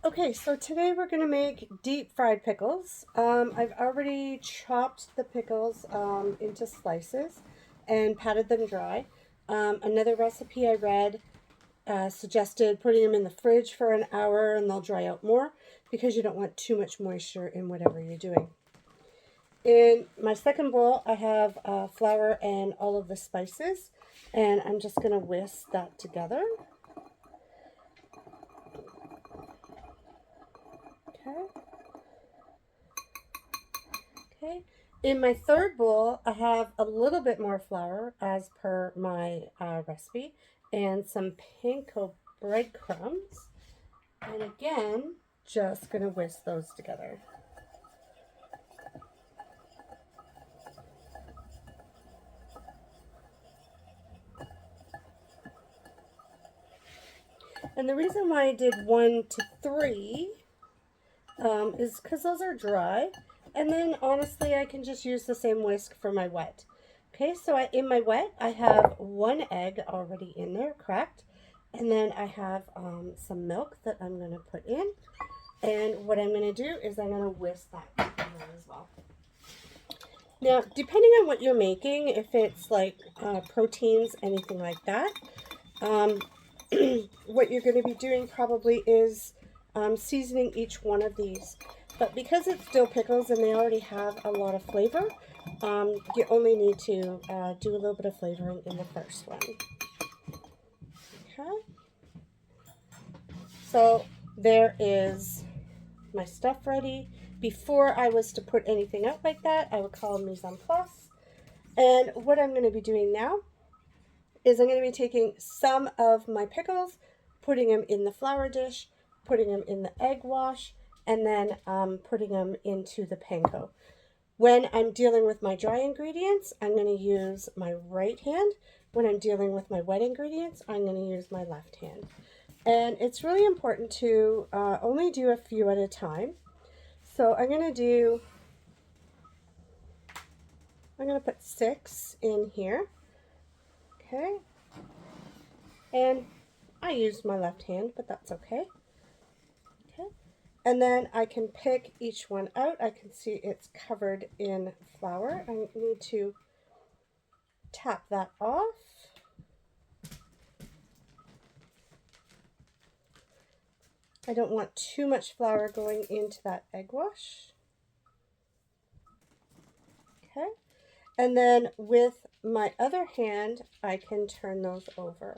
Okay, so today we're going to make deep fried pickles. I've already chopped the pickles into slices and patted them dry. Another recipe I read suggested putting them in the fridge for an hour and they'll dry out more because you don't want too much moisture in whatever you're doing. In my second bowl, I have flour and all of the spices, and I'm just going to whisk that together. Okay. Okay. In my third bowl, I have a little bit more flour as per my recipe and some panko breadcrumbs. And again, just going to whisk those together. And the reason why I did 1 to 3 is because those are dry. And then honestly, I can just use the same whisk for my wet. Okay, so in my wet, I have 1 egg already in there, cracked. And then I have some milk that I'm going to put in. And what I'm going to do is I'm going to whisk that in there as well. Now, depending on what you're making, if it's like proteins, anything like that, what you're going to be doing probably is seasoning each one of these. But because it's dill pickles and they already have a lot of flavor, you only need to do a little bit of flavoring in the first one. Okay. So there is my stuff ready. Before I was to put anything out like that, I would call mise en place. And what I'm going to be doing now is I'm going to be taking some of my pickles, putting them in the flour dish, putting them in the egg wash, and then putting them into the panko. When I'm dealing with my dry ingredients, I'm going to use my right hand. When I'm dealing with my wet ingredients, I'm going to use my left hand. And it's really important to only do a few at a time. So I'm going to put 6 in here. Okay. And I used my left hand, but that's okay. Okay. And then I can pick each one out. I can see it's covered in flour. I need to tap that off. I don't want too much flour going into that egg wash. Okay. And then with my other hand, I can turn those over.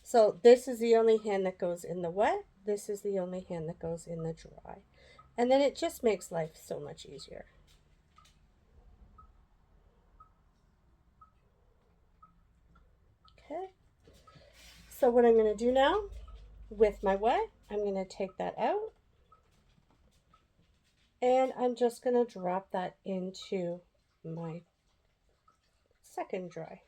So this is the only hand that goes in the wet. This is the only hand that goes in the dry. And then it just makes life so much easier. Okay. So what I'm going to do now with my wet, I'm going to take that out. And I'm just going to drop that into my second dry.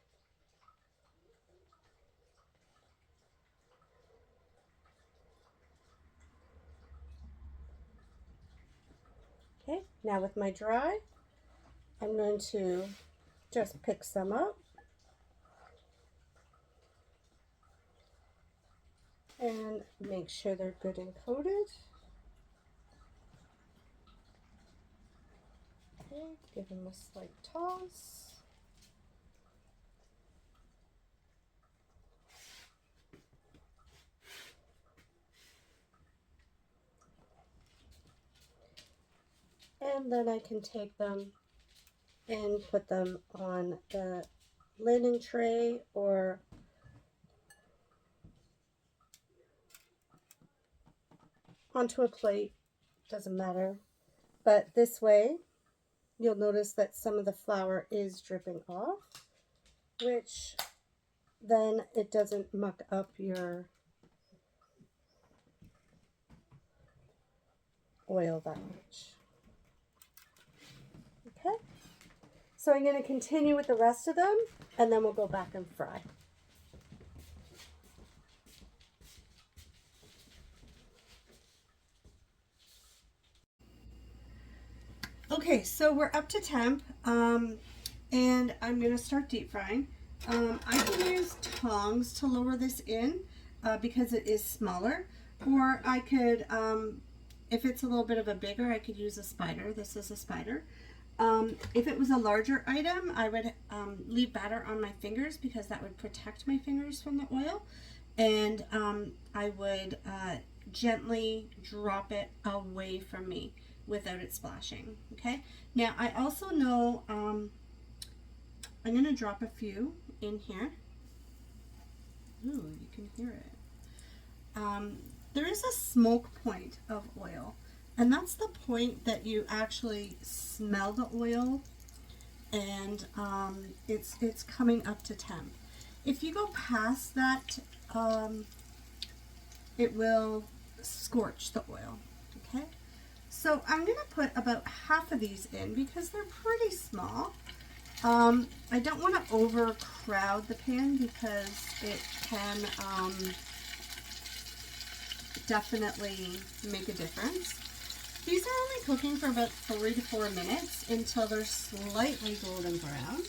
Okay, now with my dry, I'm going to just pick some up and make sure they're good and coated. Okay, give them a slight toss. And then I can take them and put them on the landing tray or onto a plate, doesn't matter. But this way, you'll notice that some of the flour is dripping off, which then it doesn't muck up your oil that much. Okay, so I'm going to continue with the rest of them and then we'll go back and fry. Okay, so we're up to temp and I'm going to start deep frying. I can use tongs to lower this in because it is smaller. Or I could, if it's a little bit of a bigger, I could use a spider. This is a spider. If it was a larger item, I would leave batter on my fingers because that would protect my fingers from the oil. And I would gently drop it away from me without it splashing. Okay. Now I also know I'm going to drop a few in here. Ooh, you can hear it. There is a smoke point of oil, and that's the point that you actually smell the oil, and it's coming up to temp. If you go past that, it will scorch the oil. Okay, so I'm going to put about half of these in because they're pretty small. I don't want to overcrowd the pan because it can definitely make a difference. These are only cooking for about 3 to 4 minutes until they're slightly golden brown.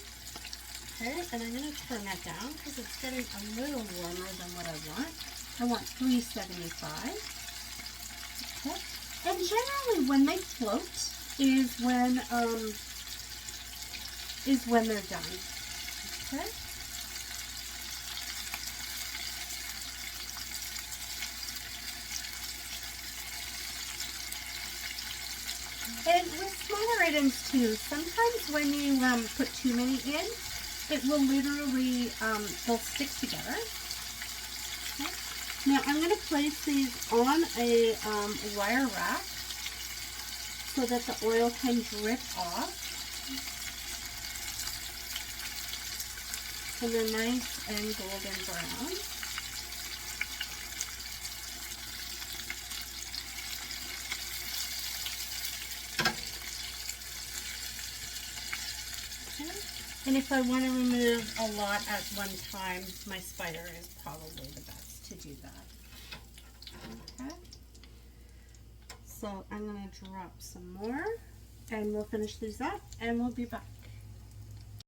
Okay, and I'm going to turn that down because it's getting a little warmer than what I want. I want 375. Okay, and generally when they float is when they're done. Okay. And with smaller items too, sometimes when you put too many in, it will literally, they'll stick together. Okay. Now I'm going to place these on a wire rack so that the oil can drip off. And they're nice and golden brown. And if I want to remove a lot at one time, my spider is probably the best to do that. Okay. So I'm going to drop some more and we'll finish these up and we'll be back.